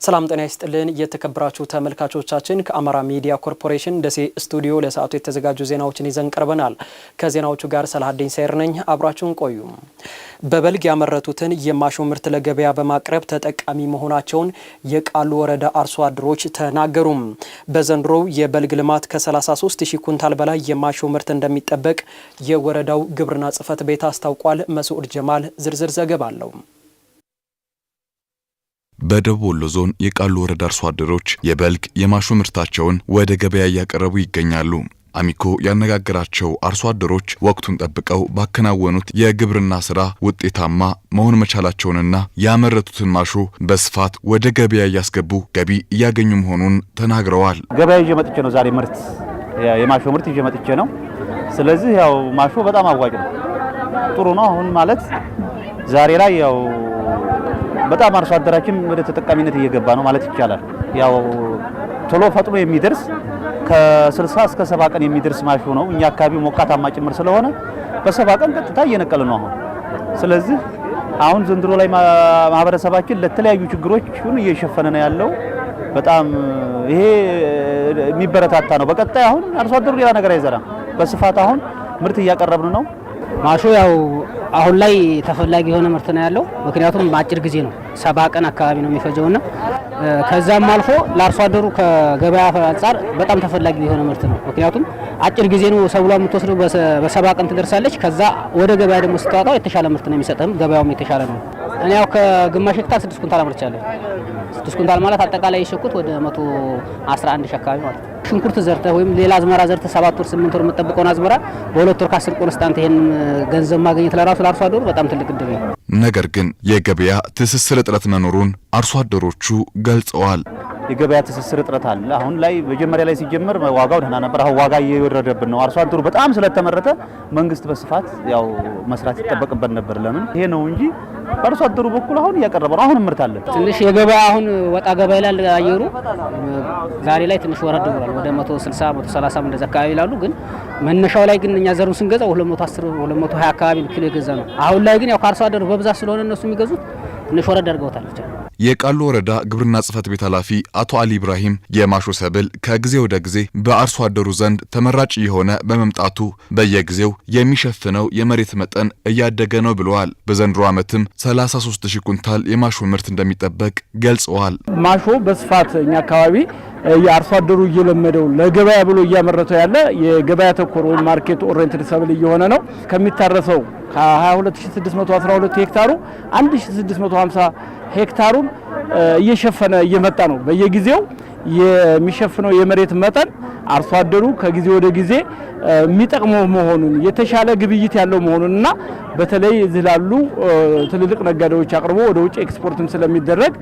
ሰላም ጤና ይስጥልን የተከበራችሁ ተመልካቾቻችን ከአማራ ሚዲያ ኮርፖሬሽን ደሴ ስቱዲዮ ለሰዓቱ የተዘጋጁ ዜናዎችን ይዘን ቀርበናል። ከዜናዎቹ ጋር ሰላሃዲን ሰይር ነኝ። አብራችሁን ቆዩ። በበልግ ያመረቱትን የማሾ ምርት ለገበያ በማቅረብ ተጠቃሚ መሆናቸውን የቃሉ ወረዳ አርሶ አደሮች ተናገሩ። በዘንድሮው የበልግ ልማት ከ33000 ኩንታል በላይ የማሾ ምርት እንደሚጠበቅ የወረዳው ግብርና ጽሕፈት ቤት አስታውቋል። መስዑድ ጀማል ዝርዝር ዘገባ አለው። በደቡብ ወሎ ዞን የቃሉ ወረዳ አርሶ አደሮች የበልግ የማሾ ምርታቸውን ወደ ገበያ እያቀረቡ ይገኛሉ። አሚኮ ያነጋገራቸው አርሶ አደሮች ወቅቱን ጠብቀው ባከናወኑት የግብርና ስራ ውጤታማ መሆን መቻላቸውንና ያመረቱትን ማሾ በስፋት ወደ ገበያ እያስገቡ ገቢ እያገኙ መሆኑን ተናግረዋል። ገበያ ይዤ መጥቼ ነው ዛሬ ምርት የማሾ ምርት ይዤ መጥቼ ነው። ስለዚህ ያው ማሾ በጣም አዋጭ ነው፣ ጥሩ ነው። አሁን ማለት ዛሬ ላይ ያው በጣም አርሶ አደራችን ወደ ተጠቃሚነት እየገባ ነው ማለት ይቻላል። ያው ቶሎ ፈጥኖ የሚደርስ ከ60 እስከ 70 ቀን የሚደርስ ማሾ ነው። እኛ አካባቢ ሞቃታማ ጭምር ስለሆነ በ70 ቀን ቀጥታ እየነቀለ ነው አሁን። ስለዚህ አሁን ዘንድሮ ላይ ማህበረሰባችን ለተለያዩ ችግሮች እየሸፈነ ነው ያለው። በጣም ይሄ የሚበረታታ ነው። በቀጣይ አሁን አርሶ አደሩ ሌላ ነገር አይዘራም። በስፋት አሁን ምርት እያቀረብን ነው። ማሾ ያው አሁን ላይ ተፈላጊ የሆነ ምርት ነው ያለው። ምክንያቱም በአጭር ጊዜ ነው 70 ቀን አካባቢ ነው የሚፈጀውና ከዛም አልፎ ለአርሶ አደሩ ከገበያ አንፃር በጣም ተፈላጊ የሆነ ምርት ነው። ምክንያቱም አጭር ጊዜ ነው ሰብሏ የምትወስደው፣ በ70 ቀን ትደርሳለች። ከዛ ወደ ገበያ ደግሞ ስትወጣው የተሻለ ምርት ነው የሚሰጥም፣ ገበያውም የተሻለ ነው። እኔ ያው ከግማሽ ሄክታር 6 ኩንታል አምርቻለሁ። 6 ኩንታል ማለት አጠቃላይ የሸኩት ወደ 111 አካባቢ ማለት ነው። ሽንኩርት ዘርተ ወይም ሌላ አዝመራ ዘርተ 7 ወር 8 ወር የምትጠብቀውን አዝመራ በ2 ወር ከ10 ኮንስታንት ይሄን ገንዘብ ማግኘት ለራሱ ለአርሶ አደሩ በጣም ትልቅ እድል ነው። ነገር ግን የገበያ ትስስር እጥረት መኖሩን አርሶ አደሮቹ ገልጸዋል። የገበያ ትስስር እጥረት አለ። አሁን ላይ መጀመሪያ ላይ ሲጀመር ዋጋው ደህና ነበር። አሁን ዋጋ እየወረደብን ነው። አርሶ አደሩ በጣም ስለተመረተ መንግስት በስፋት ያው መስራት ይጠበቅበት ነበር። ለምን ይሄ ነው እንጂ በአርሶ አደሩ በኩል አሁን እያቀረበ ነው። አሁን ምርት አለ። ትንሽ የገበያ አሁን ወጣ ገበያ ይላል አየሩ። ዛሬ ላይ ትንሽ ወረድ ብሏል። ወደ 160 130 እንደዛ አካባቢ ይላሉ። ግን መነሻው ላይ ግን እኛ ዘሩን ስንገዛው 210 220 አካባቢ ኪሎ የገዛ ነው። አሁን ላይ ግን ያው ከአርሶ አደሩ በብዛት ስለሆነ እነሱ የሚገዙት ትንሽ ወረድ አድርገውታል ብቻ። የቃሉ ወረዳ ግብርና ጽሕፈት ቤት ኃላፊ አቶ አሊ ኢብራሂም የማሾ ሰብል ከጊዜ ወደ ጊዜ በአርሶ አደሩ ዘንድ ተመራጭ የሆነ በመምጣቱ በየጊዜው የሚሸፍነው የመሬት መጠን እያደገ ነው ብለዋል። በዘንድሮ ዓመትም 33000 ኩንታል የማሾ ምርት እንደሚጠበቅ ገልጸዋል። ማሾ በስፋት እኛ አካባቢ የአርሶ አደሩ እየለመደው ለገበያ ብሎ እያመረተው ያለ የገበያ ተኮር ወይም ማርኬት ኦሪየንትድ ሰብል እየሆነ ነው። ከሚታረሰው ከ22612 ሄክታሩ 1650 ሄክታሩን እየሸፈነ እየመጣ ነው። በየጊዜው የሚሸፍነው የመሬት መጠን አርሶ አደሩ ከጊዜ ወደ ጊዜ የሚጠቅመው መሆኑን የተሻለ ግብይት ያለው መሆኑንና በተለይ እዚህ ላሉ ትልልቅ ነጋዴዎች አቅርቦ ወደ ውጭ ኤክስፖርትም ስለሚደረግ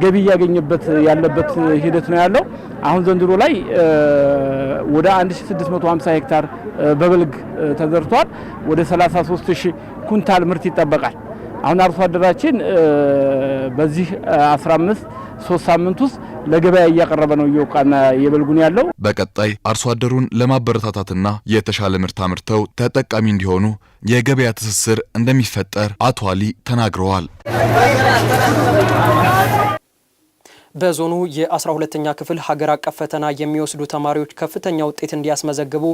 ገቢ ያገኘበት ያለበት ሂደት ነው ያለው። አሁን ዘንድሮ ላይ ወደ 1650 ሄክታር በበልግ ተዘርቷል። ወደ 33000 ኩንታል ምርት ይጠበቃል። አሁን አርሶ አደራችን በዚህ 3 ሳምንት ውስጥ ለገበያ እያቀረበ ነው እየወቃና የበልጉን ያለው። በቀጣይ አርሶ አደሩን ለማበረታታትና የተሻለ ምርት አምርተው ተጠቃሚ እንዲሆኑ የገበያ ትስስር እንደሚፈጠር አቶ አሊ ተናግረዋል። በዞኑ የ12ኛ ክፍል ሀገር አቀፍ ፈተና የሚወስዱ ተማሪዎች ከፍተኛ ውጤት እንዲያስመዘግቡ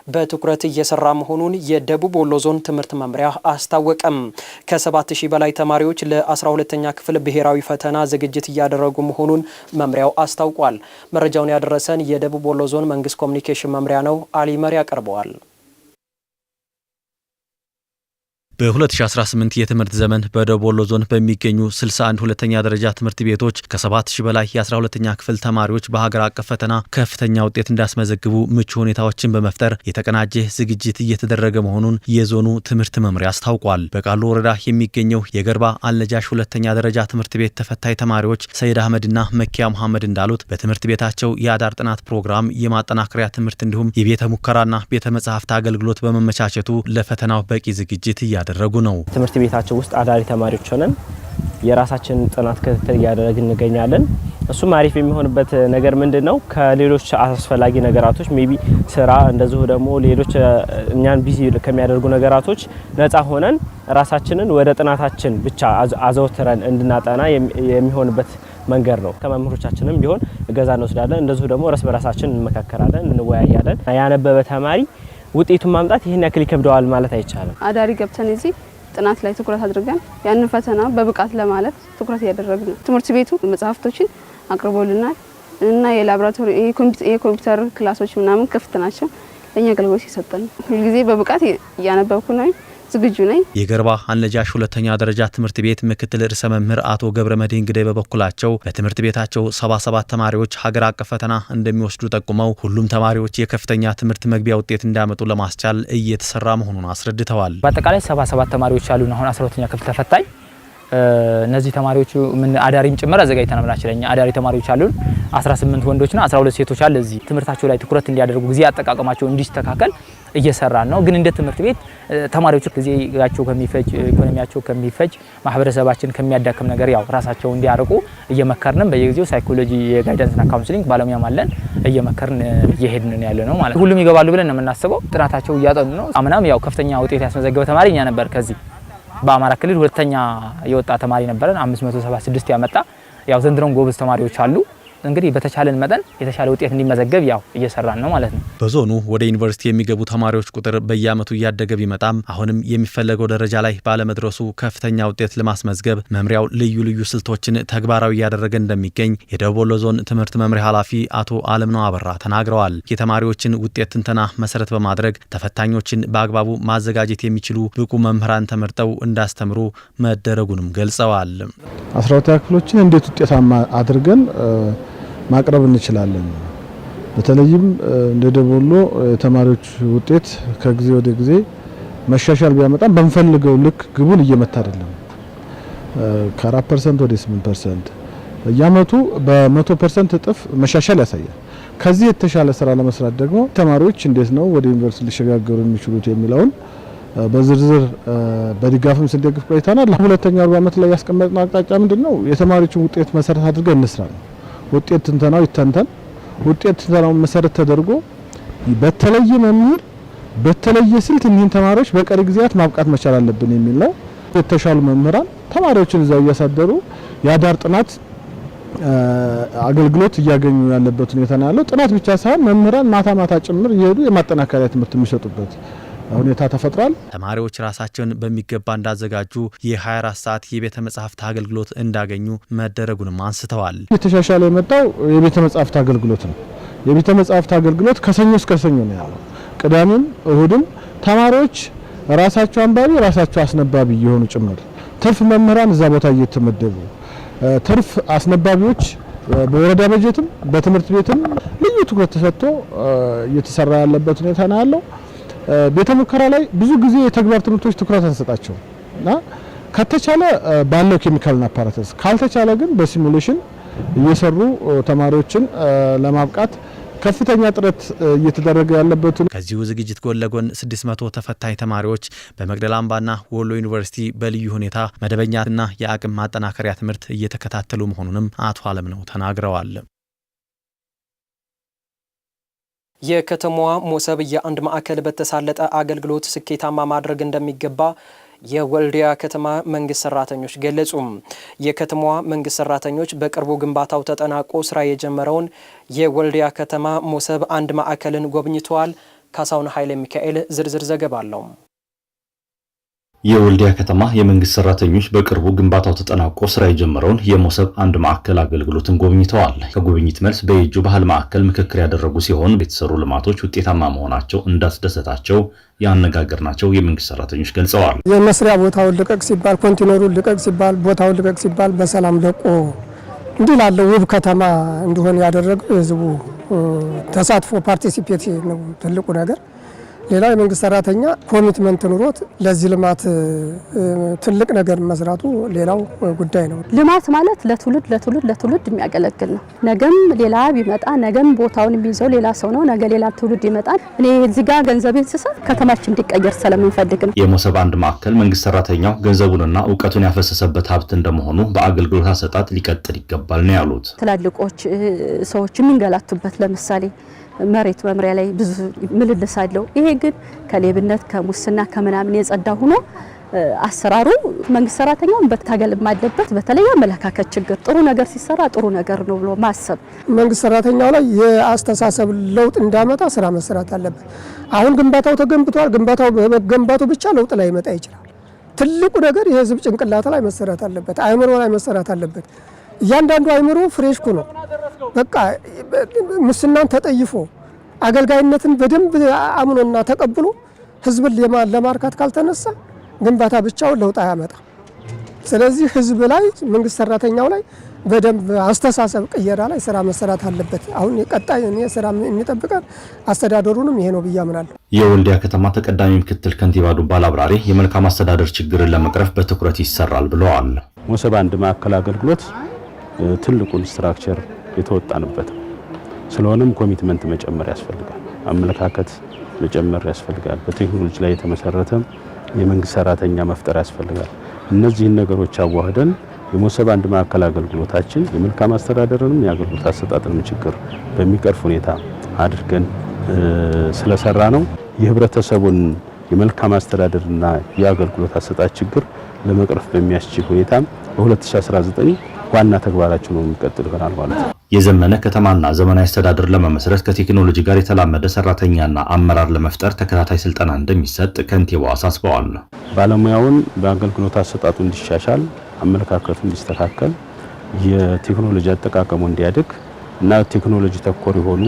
በትኩረት እየሰራ መሆኑን የደቡብ ወሎ ዞን ትምህርት መምሪያ አስታወቀም። ከ7000 በላይ ተማሪዎች ለ12ኛ ክፍል ብሔራዊ ፈተና ዝግጅት እያደረጉ መሆኑን መምሪያው አስታውቋል። መረጃውን ያደረሰን የደቡብ ወሎ ዞን መንግስት ኮሚኒኬሽን መምሪያ ነው። አሊ መሪ ያቀርበዋል። በ2018 የትምህርት ዘመን በደቡብ ወሎ ዞን በሚገኙ 61 ሁለተኛ ደረጃ ትምህርት ቤቶች ከ7000 በላይ የ12ኛ ክፍል ተማሪዎች በሀገር አቀፍ ፈተና ከፍተኛ ውጤት እንዳስመዘግቡ ምቹ ሁኔታዎችን በመፍጠር የተቀናጀ ዝግጅት እየተደረገ መሆኑን የዞኑ ትምህርት መምሪያ አስታውቋል። በቃሉ ወረዳ የሚገኘው የገርባ አልነጃሽ ሁለተኛ ደረጃ ትምህርት ቤት ተፈታኝ ተማሪዎች ሰይድ አህመድና መኪያ መሐመድ እንዳሉት በትምህርት ቤታቸው የአዳር ጥናት ፕሮግራም፣ የማጠናከሪያ ትምህርት እንዲሁም የቤተ ሙከራና ቤተ መጻሕፍት አገልግሎት በመመቻቸቱ ለፈተናው በቂ ዝግጅት እያደረጉ ነው። ትምህርት ቤታቸው ውስጥ አዳሪ ተማሪዎች ሆነን የራሳችን ጥናት ክትትል እያደረግን እንገኛለን። እሱም አሪፍ የሚሆንበት ነገር ምንድነው? ከሌሎች አስፈላጊ ነገራቶች ሜቢ ስራ እንደዚሁ ደግሞ ሌሎች እኛን ቢዚ ከሚያደርጉ ነገራቶች ነፃ ሆነን ራሳችንን ወደ ጥናታችን ብቻ አዘውትረን እንድናጠና የሚሆንበት መንገድ ነው። ከመምህሮቻችንም ቢሆን እገዛ እንወስዳለን። እንደዚሁ ደግሞ እርስ በራሳችን እንመካከራለን፣ እንወያያለን። ያነበበ ተማሪ ውጤቱን ማምጣት ይሄን ያክል ይከብደዋል ማለት አይቻልም። አዳሪ ገብተን እዚህ ጥናት ላይ ትኩረት አድርገን ያንን ፈተና በብቃት ለማለፍ ትኩረት ያደረግን ነው። ትምህርት ቤቱ መጽሐፍቶችን አቅርቦልናል እና የላቦራቶሪ የኮምፒውተር ክላሶች ምናምን ክፍት ናቸው። ለኛ አገልግሎት ይሰጣል። ሁልጊዜ በብቃት እያነበብኩ ነው፣ ዝግጁ ነኝ። የገርባ አልነጃሽ ሁለተኛ ደረጃ ትምህርት ቤት ምክትል ርዕሰ መምህር አቶ ገብረመድህን ግዳይ በበኩላቸው በትምህርት ቤታቸው 77 ተማሪዎች ሀገር አቀፍ ፈተና እንደሚወስዱ ጠቁመው ሁሉም ተማሪዎች የከፍተኛ ትምህርት መግቢያ ውጤት እንዲያመጡ ለማስቻል እየተሰራ መሆኑን አስረድተዋል። በአጠቃላይ 77 ተማሪዎች አሉን። አሁን 12ኛ ክፍል ተፈታኝ እነዚህ ተማሪዎቹ ምን አዳሪም ጭምር አዘጋጅተናል ብላችሁልኛ አዳሪ ተማሪዎች አሉን 18 ወንዶችና 12 ሴቶች አለ። እዚህ ትምህርታቸው ላይ ትኩረት እንዲያደርጉ ጊዜ አጠቃቀማቸው እንዲስተካከል እየሰራን ነው። ግን እንደ ትምህርት ቤት ተማሪዎቹ ጊዜያቸው ከሚፈጅ ኢኮኖሚያቸው ከሚፈጅ ማህበረሰባችን ከሚያዳክም ነገር ያው ራሳቸው እንዲያርቁ እየመከርን በየጊዜው ሳይኮሎጂ የጋይዳንስና ካውንስሊንግ ባለሙያ ማለን እየመከርን እየሄድን ያለ ነው ማለት። ሁሉም ይገባሉ ብለን ነው የምናስበው። ጥናታቸው እያጠኑ ነው። አምናም ያው ከፍተኛ ውጤት ያስመዘገበ ተማሪኛ ነበር። ከዚህ በአማራ ክልል ሁለተኛ የወጣ ተማሪ ነበረን 576 ያመጣ። ያው ዘንድሮም ጎበዝ ተማሪዎች አሉ። እንግዲህ በተቻለን መጠን የተሻለ ውጤት እንዲመዘገብ ያው እየሰራን ነው ማለት ነው። በዞኑ ወደ ዩኒቨርሲቲ የሚገቡ ተማሪዎች ቁጥር በየዓመቱ እያደገ ቢመጣም አሁንም የሚፈለገው ደረጃ ላይ ባለመድረሱ ከፍተኛ ውጤት ለማስመዝገብ መምሪያው ልዩ ልዩ ስልቶችን ተግባራዊ እያደረገ እንደሚገኝ የደቡብ ወሎ ዞን ትምህርት መምሪያ ኃላፊ አቶ አለምነው አበራ ተናግረዋል። የተማሪዎችን ውጤት ትንተና መሰረት በማድረግ ተፈታኞችን በአግባቡ ማዘጋጀት የሚችሉ ብቁ መምህራን ተመርጠው እንዳስተምሩ መደረጉንም ገልጸዋል። 12 ክፍሎችን እንዴት ውጤታማ አድርገን ማቅረብ እንችላለን። በተለይም እንደ ደቡብ ወሎ ተማሪዎች ውጤት ከጊዜ ወደ ጊዜ መሻሻል ቢያመጣም በመፈልገው ልክ ግቡን እየመታ አይደለም። ከ4% ወደ 8% በየዓመቱ በ100% እጥፍ መሻሻል ያሳያል። ከዚህ የተሻለ ስራ ለመስራት ደግሞ ተማሪዎች እንዴት ነው ወደ ዩኒቨርሲቲ ሊሸጋገሩ የሚችሉት የሚለውን በዝርዝር በድጋፍም ስንደግፍ ቆይተናል። ለሁለተኛው 40 ዓመት ላይ ያስቀመጥነው አቅጣጫ ምንድነው? የተማሪዎችን ውጤት መሰረት አድርገን እንስራ ነው። ውጤት ትንተናው ይተንተን። ውጤት ትንተናው መሰረት ተደርጎ በተለየ መምህር በተለየ ስልት እኒህን ተማሪዎች በቀሪ ጊዜያት ማብቃት መቻል አለብን የሚል ነው። የተሻሉ መምህራን ተማሪዎችን እዛው እያሳደሩ የአዳር ጥናት አገልግሎት እያገኙ ያለበት ሁኔታ ነው ያለው። ጥናት ብቻ ሳይሆን መምህራን ማታ ማታ ጭምር እየሄዱ የማጠናከሪያ ትምህርት የሚሰጡበት ሁኔታ ተፈጥሯል። ተማሪዎች ራሳቸውን በሚገባ እንዳዘጋጁ የ24 ሰዓት የቤተ መጻሕፍት አገልግሎት እንዳገኙ መደረጉንም አንስተዋል። የተሻሻለ የመጣው የቤተ መጻሕፍት አገልግሎት ነው። የቤተ መጻሕፍት አገልግሎት ከሰኞ እስከ ሰኞ ነው ያለው። ቅዳሜም እሁድም ተማሪዎች ራሳቸው አንባቢ ራሳቸው አስነባቢ እየሆኑ ጭምር ትርፍ መምህራን እዛ ቦታ እየተመደቡ ትርፍ አስነባቢዎች በወረዳ በጀትም በትምህርት ቤትም ልዩ ትኩረት ተሰጥቶ እየተሰራ ያለበት ሁኔታ ነው ያለው። ቤተ ሙከራ ላይ ብዙ ጊዜ የተግባር ትምህርቶች ትኩረት አንሰጣቸው እና ከተቻለ ባለው ኬሚካልና አፓራተስ ካልተቻለ ግን በሲሙሌሽን እየሰሩ ተማሪዎችን ለማብቃት ከፍተኛ ጥረት እየተደረገ ያለበት። ከዚሁ ዝግጅት ጎን ለጎን 600 ተፈታኝ ተማሪዎች በመቅደላ አምባና ወሎ ዩኒቨርሲቲ በልዩ ሁኔታ መደበኛና የአቅም ማጠናከሪያ ትምህርት እየተከታተሉ መሆኑንም አቶ አለምነው ተናግረዋል። የከተማዋ ሞሰብ የአንድ ማዕከል በተሳለጠ አገልግሎት ስኬታማ ማድረግ እንደሚገባ የወልዲያ ከተማ መንግስት ሰራተኞች ገለጹ። የከተማዋ መንግስት ሰራተኞች በቅርቡ ግንባታው ተጠናቆ ስራ የጀመረውን የወልዲያ ከተማ ሞሰብ አንድ ማዕከልን ጎብኝተዋል። ካሳውን ኃይለ ሚካኤል ዝርዝር ዘገባ አለው። የወልዲያ ከተማ የመንግስት ሰራተኞች በቅርቡ ግንባታው ተጠናቆ ስራ የጀመረውን የሞሰብ አንድ ማዕከል አገልግሎትን ጎብኝተዋል። ከጉብኝት መልስ በየጁ ባህል ማዕከል ምክክር ያደረጉ ሲሆን የተሰሩ ልማቶች ውጤታማ መሆናቸው እንዳስደሰታቸው ያነጋገርናቸው የመንግስት ሰራተኞች ገልጸዋል። የመስሪያ ቦታውን ልቀቅ ሲባል፣ ኮንቲነሩን ልቀቅ ሲባል፣ ቦታውን ልቀቅ ሲባል በሰላም ለቆ እንዲህ ላለው ውብ ከተማ እንዲሆን ያደረገው የህዝቡ ተሳትፎ ፓርቲሲፔት ነው ትልቁ ነገር። ሌላው የመንግስት ሰራተኛ ኮሚትመንት ኑሮት ለዚህ ልማት ትልቅ ነገር መስራቱ ሌላው ጉዳይ ነው። ልማት ማለት ለትውልድ የሚያገለግል ነው። ነገም ሌላ ቢመጣ ነገም ቦታውን የሚይዘው ሌላ ሰው ነው። ነገ ሌላ ትውልድ ይመጣል። እኔ እዚህ ጋር ገንዘቤን ስሰጥ ከተማችን እንዲቀየር ስለምንፈልግ ነው። የሞሰብ አንድ ማዕከል መንግስት ሰራተኛው ገንዘቡንና እውቀቱን ያፈሰሰበት ሀብት እንደመሆኑ በአገልግሎት አሰጣጥ ሊቀጥል ይገባል ነው ያሉት። ትላልቆች ሰዎች የሚንገላቱበት ለምሳሌ መሬት መምሪያ ላይ ብዙ ምልልስ አለው። ይሄ ግን ከሌብነት ከሙስና ከምናምን የጸዳ ሆኖ አሰራሩ መንግስት ሰራተኛውን በታገልም አለበት። በተለይ አመለካከት ችግር ጥሩ ነገር ሲሰራ ጥሩ ነገር ነው ብሎ ማሰብ መንግስት ሰራተኛው ላይ የአስተሳሰብ ለውጥ እንዳመጣ ስራ መሰራት አለበት። አሁን ግንባታው ተገንብቷል። ግንባታው በመገንባቱ ብቻ ለውጥ ላይ መጣ ይችላል። ትልቁ ነገር የህዝብ ጭንቅላት ላይ መሰራት አለበት፣ አይምሮ ላይ መሰራት አለበት። እያንዳንዱ አይምሮ ፍሬሽኩ ነው። በቃ ሙስናን ተጠይፎ አገልጋይነትን በደንብ አምኖና ተቀብሎ ህዝብን ለማርካት ካልተነሳ ግንባታ ብቻውን ለውጥ አያመጣ። ስለዚህ ህዝብ ላይ መንግስት ሰራተኛው ላይ በደንብ አስተሳሰብ ቅየራ ላይ ስራ መሰራት አለበት። አሁን ቀጣይ ስራ የሚጠብቀን አስተዳደሩንም ይሄ ነው ብዬ አምናለሁ። የወልዲያ ከተማ ተቀዳሚ ምክትል ከንቲባ ዱባል አብራሪ የመልካም አስተዳደር ችግርን ለመቅረፍ በትኩረት ይሰራል ብለዋል። ሞሰብ አንድ ማዕከል አገልግሎት ትልቁን ስትራክቸር የተወጣንበት ስለሆነም ኮሚትመንት መጨመር ያስፈልጋል። አመለካከት መጨመር ያስፈልጋል። በቴክኖሎጂ ላይ የተመሰረተ የመንግስት ሰራተኛ መፍጠር ያስፈልጋል። እነዚህን ነገሮች አዋህደን የሞሰብ አንድ ማዕከል አገልግሎታችን የመልካም አስተዳደርንም የአገልግሎት አሰጣጥንም ችግር በሚቀርፍ ሁኔታ አድርገን ስለሰራ ነው የህብረተሰቡን የመልካም አስተዳደርና የአገልግሎት አሰጣጥ ችግር ለመቅረፍ በሚያስችል ሁኔታ በ2019 ዋና ተግባራችን ነው የሚቀጥል ይሆናል ማለት ነው። የዘመነ ከተማና ዘመናዊ አስተዳደር ለመመስረት ከቴክኖሎጂ ጋር የተላመደ ሰራተኛና አመራር ለመፍጠር ተከታታይ ስልጠና እንደሚሰጥ ከንቲባው አሳስበዋል። ባለሙያውን በአገልግሎት አሰጣጡ እንዲሻሻል፣ አመለካከቱ እንዲስተካከል፣ የቴክኖሎጂ አጠቃቀሙ እንዲያድግ እና ቴክኖሎጂ ተኮር የሆኑ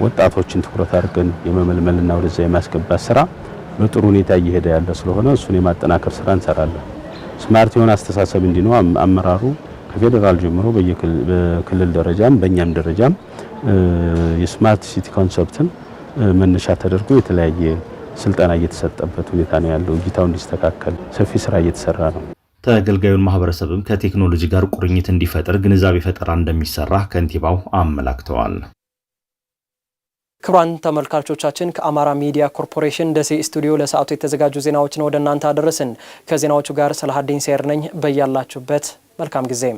ወጣቶችን ትኩረት አድርገን የመመልመልና ወደዛ የማስገባት ስራ በጥሩ ሁኔታ እየሄደ ያለ ስለሆነ እሱን የማጠናከር ስራ እንሰራለን። ስማርት የሆነ አስተሳሰብ እንዲኖር አመራሩ ከፌደራል ጀምሮ በክልል ደረጃም በእኛም ደረጃም የስማርት ሲቲ ኮንሰፕትን መነሻ ተደርጎ የተለያየ ስልጠና እየተሰጠበት ሁኔታ ነው ያለው። እይታው እንዲስተካከል ሰፊ ስራ እየተሰራ ነው። ተገልጋዩን ማህበረሰብም ከቴክኖሎጂ ጋር ቁርኝት እንዲፈጠር ግንዛቤ ፈጠራ እንደሚሰራ ከንቲባው አመላክተዋል። ክቡራን ተመልካቾቻችን ከአማራ ሚዲያ ኮርፖሬሽን ደሴ ስቱዲዮ ለሰዓቱ የተዘጋጁ ዜናዎችን ወደ እናንተ አደረስን። ከዜናዎቹ ጋር ሰላሀዲን ሰይር ነኝ። በያላችሁበት መልካም ጊዜም